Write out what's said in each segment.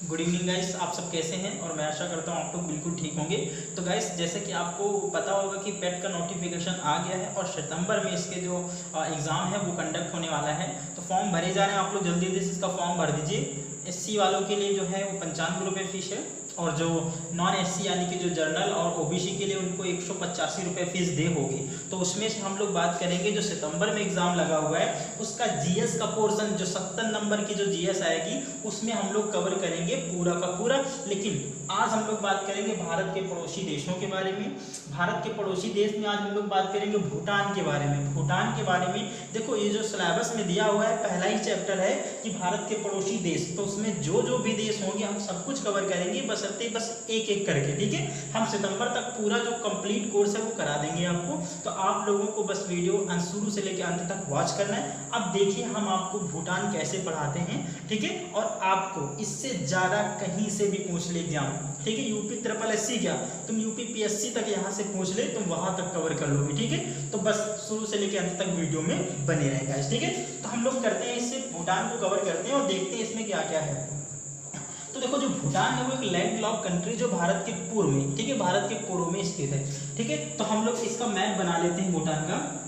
Good evening guys, आप सब कैसे हैं। और मैं आशा करता हूँ आप लोग बिल्कुल ठीक होंगे। तो गाइस, जैसे कि आपको पता होगा कि पेट का नोटिफिकेशन आ गया है और सितंबर में इसके जो एग्ज़ाम है वो कंडक्ट होने वाला है। तो फॉर्म भरे जा रहे हैं, आप लोग जल्दी से इसका फॉर्म भर दीजिए। एससी वालों के लिए जो है वो 95 रुपये फीस है, और जो नॉन एससी यानी कि जो जर्नल और ओबीसी के लिए उनको 185 रुपये फीस दे होगी। तो उसमें से हम लोग बात करेंगे जो सितंबर में एग्जाम लगा हुआ है उसका जीएस का पोर्शन, जो 70 नंबर की जो जीएस आएगी उसमें हम लोग कवर करेंगे पूरा का पूरा। लेकिन आज हम लोग बात करेंगे भारत के पड़ोसी देशों के बारे में। भारत के पड़ोसी देश में आज हम लोग बात करेंगे भूटान के बारे में। भूटान के बारे में देखो, ये जो सिलेबस में दिया हुआ है पहला ही चैप्टर है कि भारत के पड़ोसी देश, तो उसमें जो जो भी देश होंगे हम सब कुछ कवर करेंगे, बस एक एक करके। ठीक है, हम सितंबर तक पूरा जो कंप्लीट कोर्स है वो करा देंगे आपको। तो आप लोगों को बस वीडियो शुरू से लेकर अंत तक वॉच करना है। अब देखिए हम आपको भूटान कैसे पढ़ाते हैं, ठीक है। और आपको इससे ज़्यादा कहीं से भी पूछ ले एग्जाम, ठीक है। यूपी SSC क्या, तुम यूपी PSC तक यहाँ से पूछ ले, तुम वहाँ तक कवर कर लोगे, ठीक है। तो बस शुरू से लेकर अंत तक वीडियो में बने रहेगा, ठीक है। तो हम लोग करते हैं इससे भूटान को कवर करते हैं और देखते हैं इसमें क्या क्या है। तो देखो, जो भूटान है वो एक लैंडलॉक कंट्री जो भारत के पूर्व में, ठीक है, भारत के पूर्व में स्थित है, ठीक है। तो हम लोग इसका मैप बना लेते हैं भूटान का।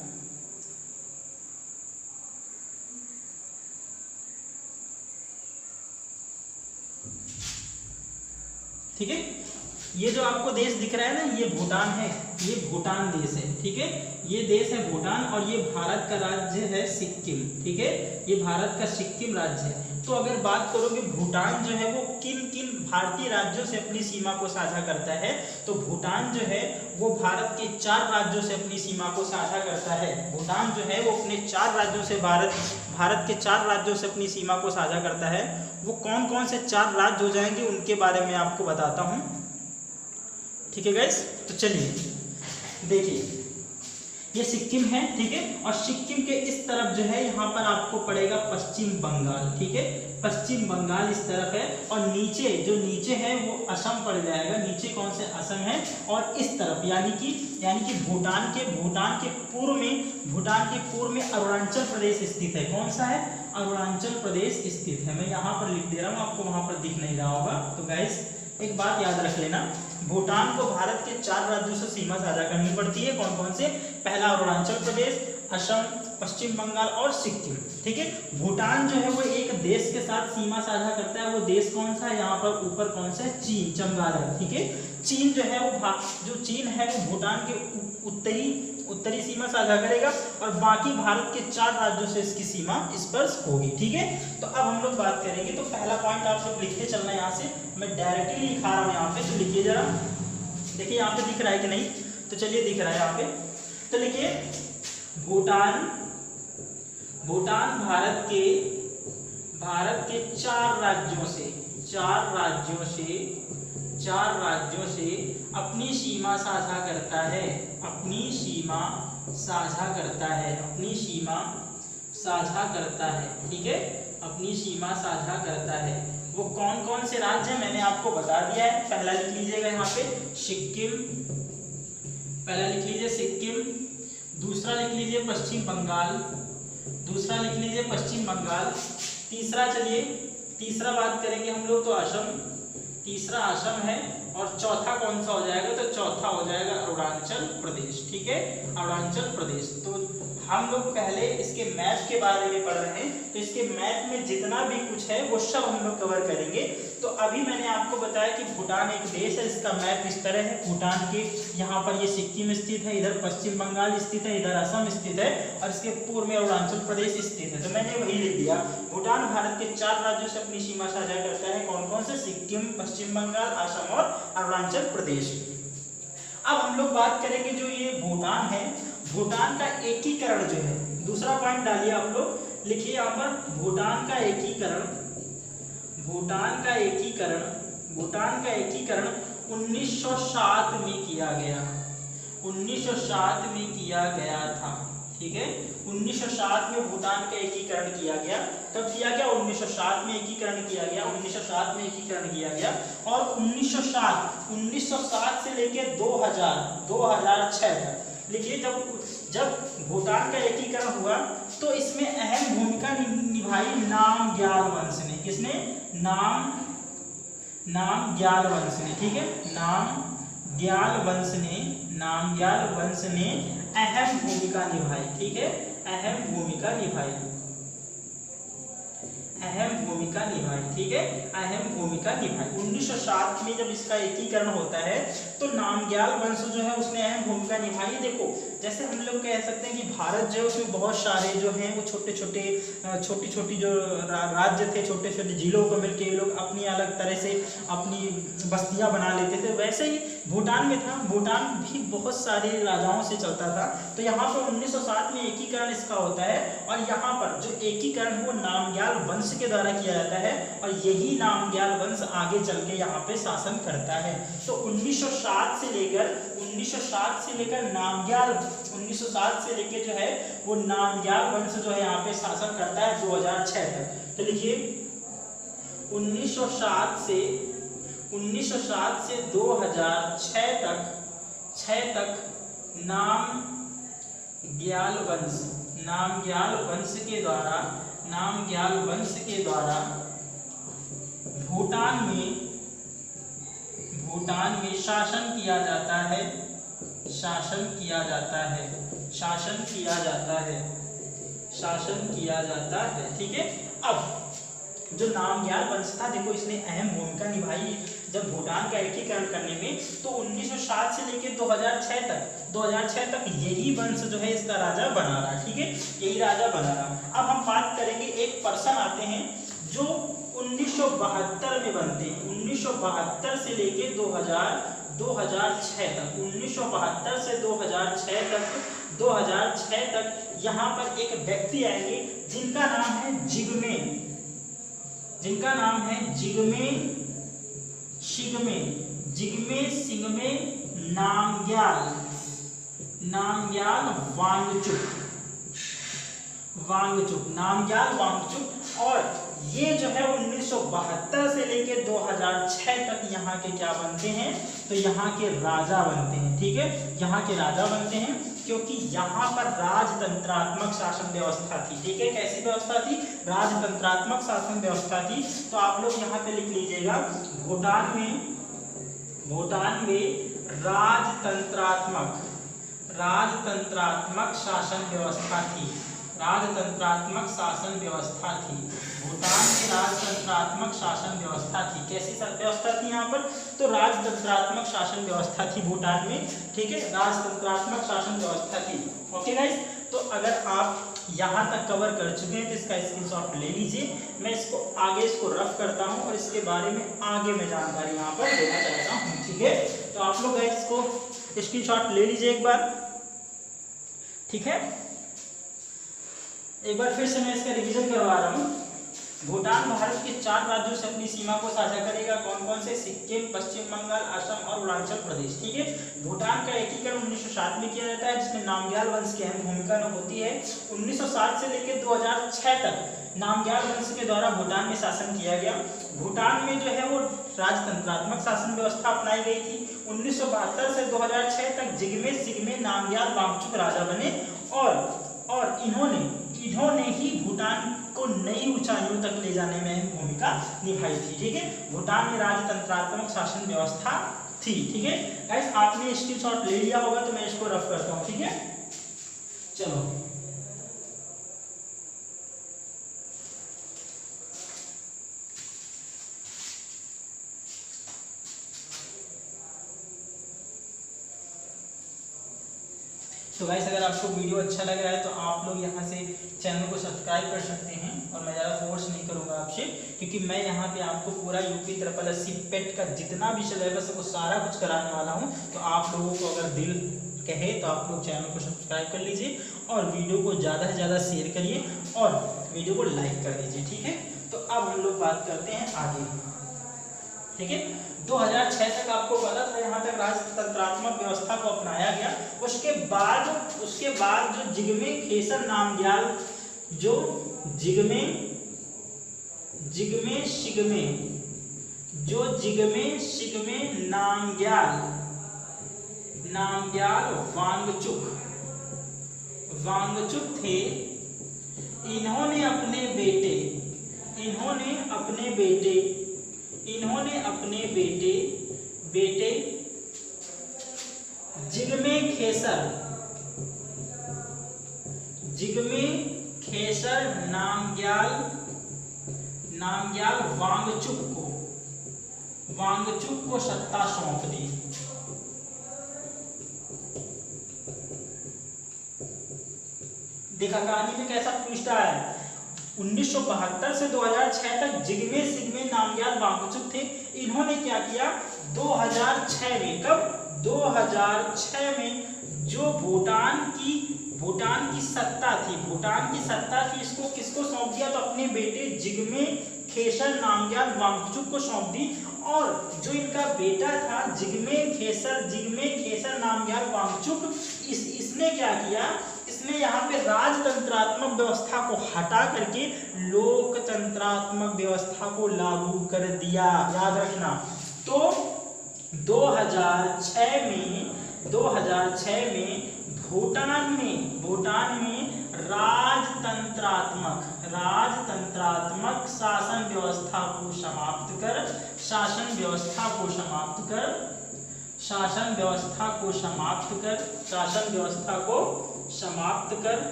ठीक है, ये जो आपको देश दिख रहा है ना, ये भूटान है, ये भूटान देश है, ठीक है। ये देश है भूटान और ये भारत का राज्य है सिक्किम, ठीक है। ये भारत का सिक्किम राज्य है। तो अगर बात करोगे भूटान जो है वो किन किन भारतीय राज्यों से अपनी सीमा को साझा करता है, तो भूटान जो है वो भारत के 4 राज्यों से अपनी सीमा को साझा करता है। भूटान जो है वो अपने 4 राज्यों से भारत के 4 राज्यों से अपनी सीमा को साझा करता है। वो कौन कौन से 4 राज्य हो जाएंगे उनके बारे में आपको बताता हूँ, ठीक है गाइस। तो चलिए देखिए, ये सिक्किम है, ठीक है। और सिक्किम के इस तरफ जो है यहाँ पर आपको पड़ेगा पश्चिम बंगाल, ठीक है। पश्चिम बंगाल इस तरफ है और नीचे जो नीचे है वो असम पड़ जाएगा। नीचे कौन से असम है, और इस तरफ यानी कि भूटान के पूर्व में अरुणाचल प्रदेश स्थित है। कौन सा है, अरुणाचल प्रदेश स्थित है। मैं यहाँ पर लिख दे रहा हूँ, आपको वहां पर दिख नहीं रहा होगा। तो गाइस एक बात याद रख लेना, भूटान को भारत के 4 राज्यों से सीमा साझा करनी पड़ती है। कौन कौन से, पहला अरुणाचल प्रदेश, असम, पश्चिम बंगाल और सिक्किम, ठीक है। भूटान जो है वो एक देश के साथ सीमा साझा करता है। वो देश कौन सा है, यहाँ पर ऊपर कौन सा है, चीन, चमगादड़, ठीक है। चीन जो है वो चीन है वो भूटान के उत्तरी सीमा साझा करेगा और बाकी भारत के 4 राज्यों से इसकी सीमा स्पर्श होगी, ठीक है। तो अब हम लोग बात करेंगे। तो पहला पॉइंट आप लोग लिखते चलना है, यहाँ से मैं डायरेक्टली लिखा रहा हूँ यहाँ पे, तो लिखिए जरा। देखिए यहाँ पे दिख रहा है कि नहीं, तो चलिए दिख रहा है यहाँ पे। तो लिखिए, भूटान भारत के 4 राज्यों से अपनी सीमा साझा करता है। अपनी सीमा साझा करता है, ठीक है। अपनी सीमा साझा करता है। वो कौन कौन से राज्य हैं मैंने आपको बता दिया है। पहला लिख लीजिएगा यहाँ पे सिक्किम, पहला लिख लीजिए सिक्किम। दूसरा लिख लीजिए पश्चिम बंगाल। तीसरा बात करेंगे हम लोग तो असम, तीसरा असम है। और चौथा कौन सा हो जाएगा, तो चौथा हो जाएगा अरुणाचल प्रदेश, ठीक है, अरुणाचल प्रदेश। तो हम लोग पहले इसके मैप के बारे में पढ़ रहे हैं। तो इसके मैप में जितना भी कुछ है वो सब हम लोग कवर करेंगे। तो अभी मैंने आपको बताया कि भूटान एक देश है, इसका मैप इस तरह है। भूटान के यहाँ पर ये सिक्किम स्थित है, इधर पश्चिम बंगाल स्थित है, इधर असम स्थित है और इसके पूर्व में अरुणाचल प्रदेश स्थित है। तो मैंने वही लिख दिया, भूटान भारत के 4 राज्यों से अपनी सीमा साझा करता है। कौन कौन से, सिक्किम, पश्चिम बंगाल, असम और अरुणाचल प्रदेश। अब हम लोग बात करेंगे जो ये भूटान है, भूटान का एकीकरण जो है, दूसरा पॉइंट डालिए आप लोग, लिखिए यहाँ पर भूटान का एकीकरण 1907 में किया गया, 1907 में किया गया था, ठीक है। 1907 में भूटान का एकीकरण किया गया। कब किया गया, 1907 में एकीकरण किया गया, 1907 में एकीकरण किया गया। और 1907 से लेकर 2006 तक लिखिए, जब भूटान का एकीकरण हुआ तो इसमें अहम भूमिका निभाई नामग्याल वंश ने। किसने, नामग्याल वंश ने, ठीक है, नामग्याल वंश ने अहम भूमिका निभाई, ठीक है, अहम भूमिका निभाई, ठीक है, अहम भूमिका निभाई। 1907 में जब इसका एकीकरण होता है तो नामग्याल वंश जो है उसने अहम भूमिका निभाई। देखो जैसे हम लोग कह सकते हैं कि भारत जो है उसमें बहुत सारे जो हैं वो छोटी छोटी जो राज्य थे, छोटे छोटे जिलों को मिलकर ये लोग अपनी अलग तरह से अपनी बस्तियां बना लेते थे। वैसे ही भूटान में था, भूटान भी बहुत सारे राजाओं से चलता था। तो यहाँ पर 1907 में एकीकरण इसका होता है और यहाँ पर जो एकीकरण वो नामग्याल वंश के द्वारा किया जाता है और यही नामग्याल वंश आगे चल के यहाँ पे शासन करता है। तो 1907 से लेकर नामग्याल 1907 से लेकर जो है वो नामग्याल वंश जो है यहाँ पे शासन करता है 2006 तक। तो लिखिए 1907 से 2006 तक नामग्याल वंश के द्वारा भूटान में शासन किया जाता है, ठीक है। अब जो नामग्याल वंश था, देखो इसने अहम भूमिका निभाई जब भूटान का एकीकरण करने में। तो 1907 से लेकर 2006 तक यही वंश जो है इसका राजा बना रहा, ठीक है, यही राजा बना रहा। अब हम बात करेंगे, एक पर्सन आते हैं जो 1972 में बनते हैं, 1972 से लेकर 2006 तक, 1972 से 2006 तक यहाँ पर एक व्यक्ति आएंगे जिनका नाम है जिग्मे सिंगमे नामग्याल वांगचुक। और ये जो है 1972 से लेकर 2006 तक यहाँ के क्या बनते हैं, तो यहाँ के राजा बनते हैं, ठीक है, यहाँ के राजा बनते हैं क्योंकि यहाँ पर राजतंत्रात्मक शासन व्यवस्था थी, ठीक है। कैसी व्यवस्था थी? राजतंत्रात्मक शासन व्यवस्था थी। तो आप लोग यहाँ पे लिख लीजिएगा, भूटान में राजतंत्रात्मक शासन व्यवस्था थी, भूटान में राजतंत्रात्मक शासन व्यवस्था थी। कैसी व्यवस्था थी यहाँ पर? तो राजतंत्रात्मक शासन व्यवस्था थी भूटान में, ठीक है, राजतंत्रात्मक शासन व्यवस्था थी। ओके गाइस, तो अगर आप यहाँ तक कवर कर चुके हैं तो इसका स्क्रीनशॉट ले लीजिए। मैं इसको रफ करता हूँ और इसके बारे में आगे मैं जानकारी यहाँ पर देना चाहता हूँ, ठीक है। तो आप लोग गाइस इसको स्क्रीनशॉट ले लीजिए एक बार, ठीक है। एक बार फिर से मैं इसका रिवीजन करवा रहा हूँ। भूटान भारत के 4 राज्यों से अपनी सीमा को साझा करेगा। कौन कौन से? सिक्किम, पश्चिम बंगाल, असम और अरुणाचल प्रदेश, ठीक है। भूटान का एकीकरण 1907 में किया जाता है जिसमें नामग्याल वंश की अहम भूमिका होती है। 1907 से लेकर 2006 तक नामग्याल वंश के द्वारा भूटान में शासन किया गया। भूटान में जो है वो राजतंत्रात्मक शासन व्यवस्था अपनाई गई थी। 1972 से 2006 तक जिग्मे सिंगमे नामग्याल वांगचुक राजा बने और इन्होंने ही भूटान को नई ऊंचाइयों तक ले जाने में अहम भूमिका निभाई थी, ठीक है। भूटान में राजतंत्रात्मक शासन व्यवस्था थी, ठीक है। गाइस आपने स्क्रीनशॉट ले लिया होगा तो मैं इसको रफ करता हूं, ठीक है। चलो तो गाइस अगर आपको वीडियो अच्छा लग रहा है तो आप लोग यहाँ से चैनल को सब्सक्राइब कर सकते हैं और मैं ज़्यादा फोर्स नहीं करूँगा आपसे, क्योंकि मैं यहाँ पे आपको पूरा यूपी SSSC पेट का जितना भी सिलेबस है वो सारा कुछ कराने वाला हूँ। तो आप लोगों को अगर दिल कहे तो आप लोग चैनल को सब्सक्राइब कर लीजिए और वीडियो को ज़्यादा से ज़्यादा शेयर करिए और वीडियो को लाइक कर दीजिए, ठीक है। तो अब हम लोग बात करते हैं आगे, ठीक है। 2006 तक आपको पता था यहाँ तक राजतंत्रात्मक व्यवस्था को अपनाया गया। उसके बाद जो जिग्मे खेसर नामग्याल, जो जिग्मे सिग्मे नामग्याल वांगचुक थे, इन्होंने अपने बेटे जिग्मे खेसर नामग्याल वांगचुक को सत्ता सौंप दी। देखा कहानी में कैसा ट्विस्ट आया है। 1972 से 2006 तक जिग्मे नामग्याल वांगचुक थे। इन्होंने क्या किया, 2006 में, कब 2006 में जो भूटान की सत्ता थी, इसको किसको सौंप दिया, तो अपने बेटे जिग्मे खेसर नामग्याल वांगचुक को सौंप दी। और जो इनका बेटा था जिग्मे खेसर नामग्याल वांगचुक, इसने क्या किया, इसने यहाँ पे राजतंत्रात्मक व्यवस्था को हटा करके लोकतंत्रात्मक व्यवस्था को लागू कर दिया। याद रखना। तो 2006 में भूटान में राजतंत्रात्मक शासन व्यवस्था को समाप्त कर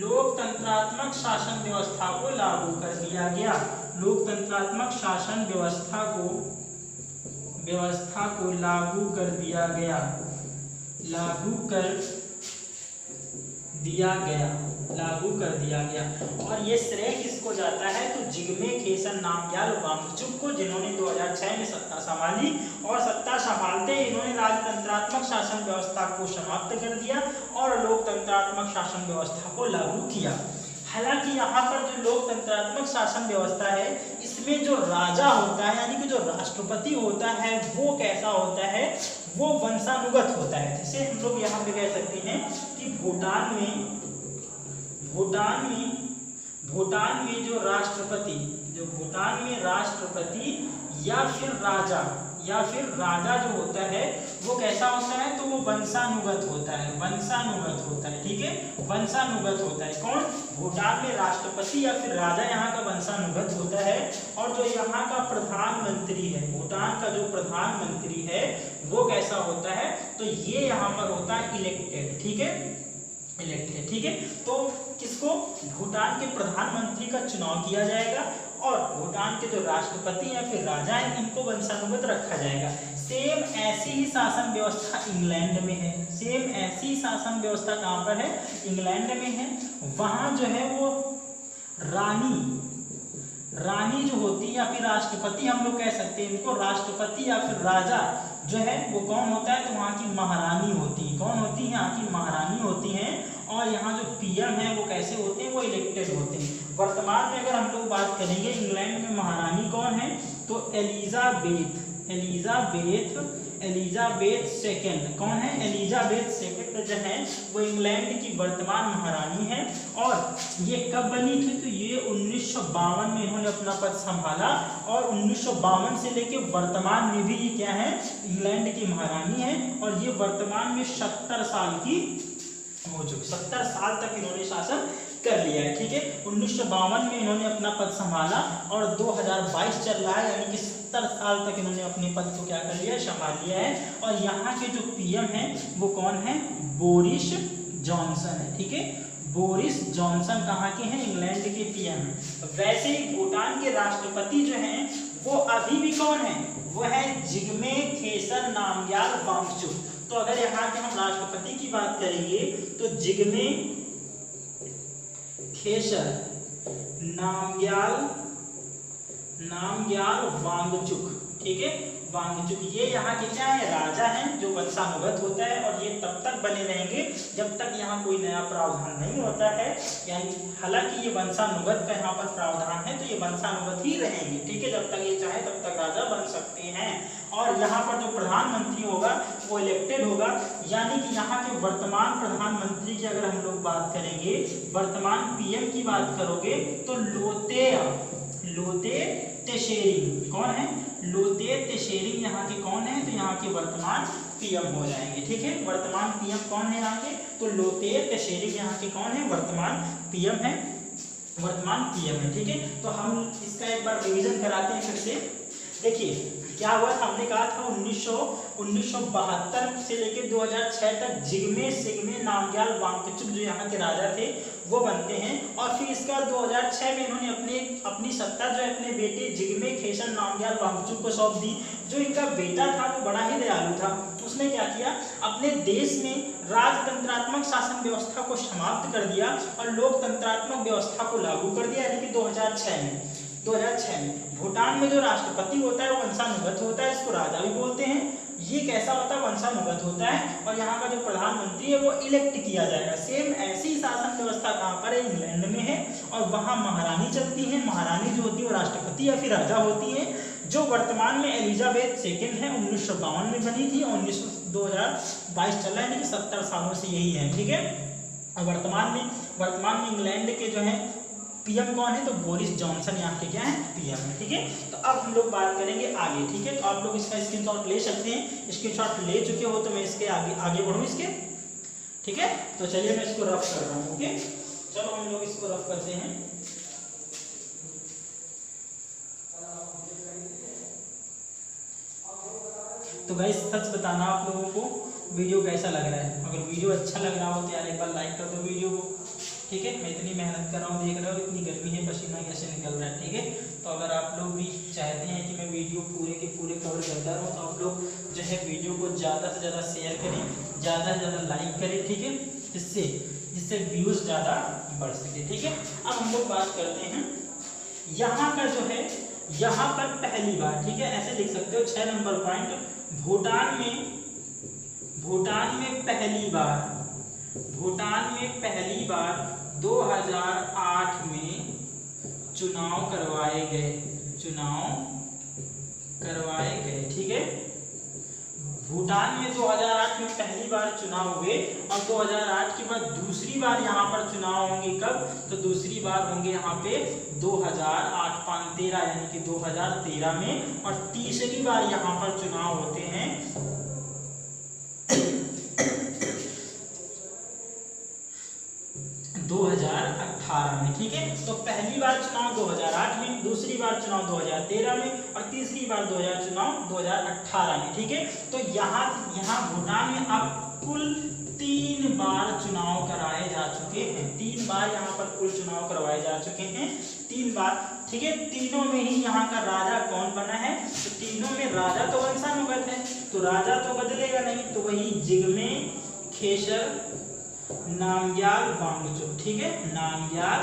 लोकतंत्रात्मक शासन व्यवस्था को लागू कर दिया गया। लोकतंत्रात्मक शासन व्यवस्था को लागू कर दिया गया। और ये श्रेय किसको जाता है, तो जिग्मे खेसर नामग्याल वांगचुक को, जिन्होंने 2006 में सत्ता संभाली और सत्ता संभालते इन्होंने राजतंत्रात्मक शासन व्यवस्था को समाप्त कर दिया और लोकतंत्रात्मक शासन व्यवस्था को लागू किया। हालांकि यहाँ पर जो लोकतंत्रात्मक शासन व्यवस्था है, इसमें जो राजा होता है यानी कि जो राष्ट्रपति होता है, वो कैसा होता है, वो वंशानुगत होता है। जैसे हम लोग यहाँ पे कह सकते हैं कि भूटान में जो राष्ट्रपति या फिर राजा जो होता है, वो कैसा होता है, तो वो वंशानुगत होता है। ठीक है, वंशानुगत होता है। कौन, भूटान में राष्ट्रपति या फिर राजा यहाँ का वंशानुगत होता है। और जो यहाँ का प्रधानमंत्री है, भूटान का जो प्रधानमंत्री है, वो कैसा होता है, तो ये यहाँ पर होता है इलेक्टेड। ठीक है, तो किसको, भूटान के प्रधानमंत्री का चुनाव किया जाएगा और भूटान के जो राष्ट्रपति या फिर राजा है, इनको वंशानुगत रखा जाएगा। सेम ऐसी ही शासन व्यवस्था इंग्लैंड में है। कहाँ पर है, इंग्लैंड में है। वहां जो है वो रानी जो होती है या फिर राष्ट्रपति, हम लोग कह सकते हैं इनको, राष्ट्रपति या फिर राजा जो है वो कौन होता है, तो वहाँ की महारानी होती है। कौन होती है, यहाँ की महारानी होती हैं। और यहाँ जो पीएम है वो कैसे होते हैं, वो इलेक्टेड होते हैं। वर्तमान में अगर हम लोग बात करेंगे इंग्लैंड में महारानी कौन है, तो एलिजाबेथ सेकंड। कौन है, एलिजाबेथ सेकंड जो है वो इंग्लैंड की वर्तमान महारानी है। और ये कब बनी थी, तो ये 1952 में इन्होंने अपना पद संभाला और 1952 से लेके वर्तमान में भी ये क्या है, इंग्लैंड की महारानी है। और ये वर्तमान में 70 साल की हो चुकी, 70 साल तक इन्होंने शासन कर लिया है। ठीक है, 1952 में इन्होंने अपना पद संभाला और 2022 चल रहा है, यानी कि 70 साल तक इन्होंने अपने पद को क्या कर लिया, संभाल लिया है। और यहाँ के जो पीएम हैं वो कौन है, बोरिस जॉनसन है। ठीक है, बोरिस जॉनसन कहाँ के हैं, इंग्लैंड के पीएम हैं। वैसे ही भूटान के राष्ट्रपति जो हैं वो अभी भी कौन है, वो है जिग्मे खेसर नामग्याल वांगचुक। तो अगर यहाँ के हम राष्ट्रपति की बात करेंगे तो जिग्मे खेसर नामग्याल वांगचुक। ठीक है, वांगचुक ये यहाँ के क्या है, राजा हैं जो वंशानुगत होता है। और ये तब तक बने रहेंगे जब तक यहाँ कोई नया प्रावधान नहीं होता है। यानी हालांकि ये वंशानुगत का यहाँ पर प्रावधान है, तो ये वंशानुगत ही रहेंगे। ठीक है, जब तक ये चाहे तब तक राजा बन सकते हैं। और यहाँ पर जो प्रधानमंत्री होगा वो इलेक्टेड होगा। यानी कि यहाँ के वर्तमान प्रधानमंत्री की अगर हम लोग बात करेंगे, वर्तमान पीएम की बात करोगे तो लोते त्शेरिंग। कौन है, लोते त्शेरिंग यहाँ के कौन है, तो यहाँ के वर्तमान पीएम हो जाएंगे। ठीक है, वर्तमान पीएम कौन है यहाँ के, तो लोते त्शेरिंग यहाँ के कौन है, वर्तमान पीएम है। वर्तमान पीएम है। ठीक है, तो हम इसका एक बार रिवीजन कराते हैं फिर से। देखिए क्या हुआ था, हमने कहा था 1972 से लेकर 2006 तक जिग्मे सिग्मे नामग्याल वांगचुक जो यहाँ के राजा थे वो बनते हैं, और फिर इसके बाद 2006 में इन्होंने अपनी सत्ता जो है अपने बेटे जिग्मे खेसर नामग्याल वांगचुक को सौंप दी। जो इनका बेटा था वो बड़ा ही दयालु था, उसने क्या किया, अपने देश में राजतंत्रात्मक शासन व्यवस्था को समाप्त कर दिया और लोकतंत्रात्मक व्यवस्था को लागू कर दिया, यानी कि 2006 में भूटान में जो राष्ट्रपति होता है वो वंशानुगत होता है, इसको राजा भी बोलते हैं। ये कैसा होता है, वंशानुगत होता है, और यहाँ का जो प्रधानमंत्री है वो इलेक्ट किया जाएगा। सेम ऐसी शासन व्यवस्था कहाँ पर है, इंग्लैंड में है, और वहाँ महारानी चलती है। महारानी जो होती है वो राष्ट्रपति या फिर राजा होती है, जो वर्तमान में एलिजाबेथ सेकेंड है, 1952 में बनी थी, और 2022 चल रहा है, यानी कि 70 सालों से यही है। ठीक है, और वर्तमान में इंग्लैंड के जो है पीएम कौन है, तो बोरिस जॉनसन यहाँ के क्या है, पीएम है। ठीक है, तो अब हम लोग बात करेंगे आगे। ठीक है, तो आप लोग इसका स्क्रीनशॉट ले सकते हैं, स्क्रीनशॉट ले चुके हो तो मैं इसके आगे बढ़ूँ इसके। ठीक है, तो चलिए मैं इसको रफ कर रहा हूँ। ओके, चलो हम लोग इसको रफ करते हैं। तो गाइस सच बताना आप लोगों को वीडियो कैसा लग रहा है। अगर वीडियो अच्छा लग रहा हो तो यार एक बार लाइक कर दो वीडियो को। ठीक है, मैं इतनी मेहनत कर रहा हूँ, देख रहे हो इतनी गर्मी है, पसीना कैसे निकल रहा है। ठीक है, तो अगर आप लोग भी चाहते हैं कि मैं वीडियो पूरे के पूरे कवर करता रहूँ तो आप लोग जो है वीडियो को ज़्यादा से ज़्यादा शेयर करें, ज़्यादा से ज़्यादा लाइक करें। ठीक है, जिससे व्यूज़ ज़्यादा बढ़ सके। ठीक है, अब हम लोग बात करते हैं यहाँ का जो है, यहाँ पर पहली बार, ठीक है ऐसे लिख सकते हो 6 नंबर पॉइंट, भूटान में पहली बार 2008 में चुनाव करवाए गए। ठीक है, भूटान में 2008 में पहली बार चुनाव हुए, और 2008 के बाद दूसरी बार यहाँ पर चुनाव होंगे। कब, तो दूसरी बार होंगे यहाँ पे 2008 5 13 यानी कि 2013 में, और तीसरी बार यहाँ पर चुनाव होते हैं 2018 में। ठीक है, तो पहली बार चुनाव 2008 में, दूसरी बार चुनाव 2013 में, और तीसरी बार 2018 में। ठीक है, तो यहाँ भूटान में अब कुल 3 बार चुनाव कराए जा चुके हैं। 3 बार यहाँ पर कुल चुनाव करवाए जा चुके हैं, 3 बार। ठीक है, तीनों में ही यहाँ का राजा कौन बना है, तो तीनों में राजा तो वंशानुगत है, तो राजा तो बदलेगा नहीं, तो वही जिग्मे खेसर नामग्याल वांगचुक। ठीक है, नामग्याल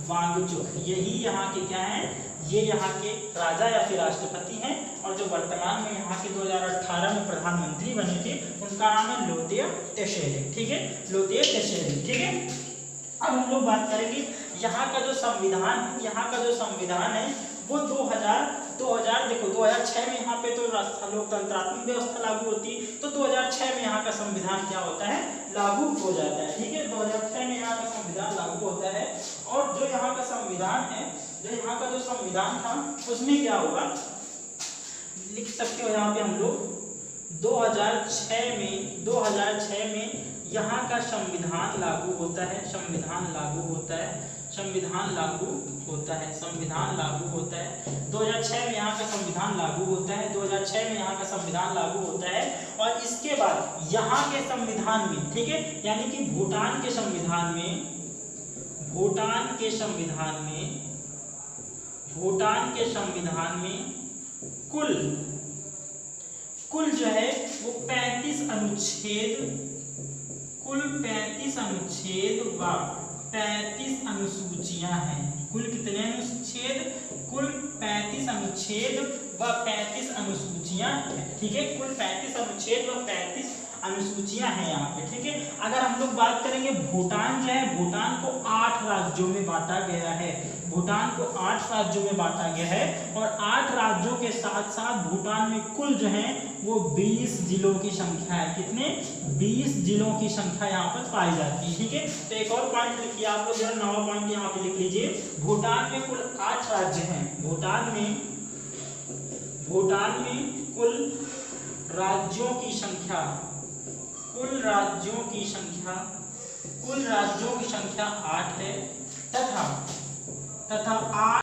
वांगचुक यही यहाँ के क्या हैं, ये यहाँ के राजा या फिर राष्ट्रपति हैं, और जो वर्तमान में यहाँ के 2018 में प्रधानमंत्री बने थे उनका नाम है लोतेय त्शेरिंग। ठीक है, लोतेय त्शेरिंग। ठीक है, अब हम लोग बात करेंगे यहाँ का जो संविधान है वो 2000 देखो 2006 में यहाँ पे तो लोकतंत्रात्मक व्यवस्था लागू होती है, तो 2006 में यहाँ का संविधान क्या होता है, लागू हो जाता है। ठीक है, 2006 में यहाँ का संविधान लागू होता है, और जो यहाँ का संविधान है, जो यहाँ का जो संविधान था उसमें क्या होगा, लिख सकते हो यहाँ पे हम लोग 2006 में यहाँ का संविधान लागू होता है। संविधान लागू होता है 2006 में यहाँ का संविधान लागू होता है। 2006 में यहाँ का संविधान लागू होता है, और इसके बाद यहाँ के संविधान में, ठीक है, यानी कि भूटान के संविधान में कुल जो है वो 35 अनुच्छेद व 35 अनुसूचियां हैं। कुल कितने अनुच्छेद, कुल 35 अनुच्छेद व 35 अनुसूचियां हैं। ठीक है, कुल 35 अनुच्छेद व 35 अनुसूचियां हैं यहाँ पे। ठीक है, अगर हम लोग बात करेंगे भूटान जो है, भूटान को 8 राज्यों में बांटा गया है। भूटान को 8 राज्यों में बांटा गया है, और 8 राज्यों के साथ साथ भूटान में कुल जो है वो 20 जिलों की संख्या है। कितने, 20 जिलों की संख्या यहाँ पर पाई जाती है। ठीक है, तो एक और पॉइंट लिखिए आप लोग, जरा 9वां पॉइंट यहाँ पे लिख लीजिए। भूटान में कुल 8 राज्य हैं। भूटान में कुल राज्यों की संख्या 8 है, तथा 8